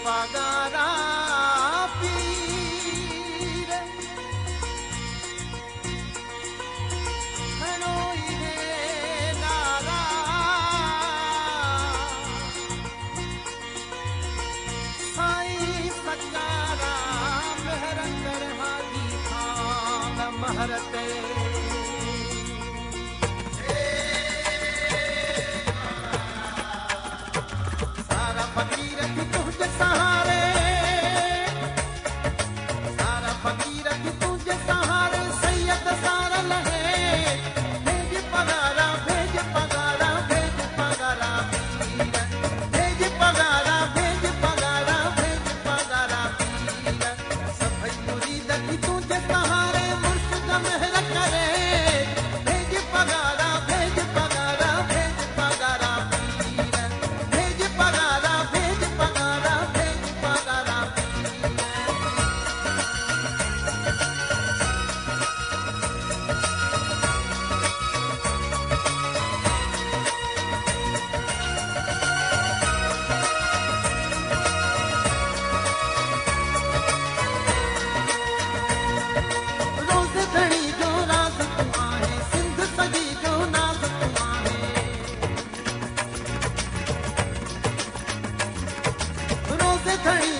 पगारा पीर खड़ोई है नारा साईं सकारा मेहर कर हाजी खान महरते सारा फकीर की तुझे सहारे सारा फकीर की तुझे सहारे सैयद सारा लहे भेज पगारा भेज पगारा भेज पगारा पीर भेज पगारा भेज पगारा भेज पगारा पीर सभई मुरीद की तुझे सहारे मुर्शिद मेहर करे भेज पगारा भेज पगारा भेज पगारा पीर भेज पगारा भेज पगारा भेज पगारा रोज़ घड़ी जो राज तू आहे सिंध सजी जो नाज़ तू आहे रोज़ घड़ी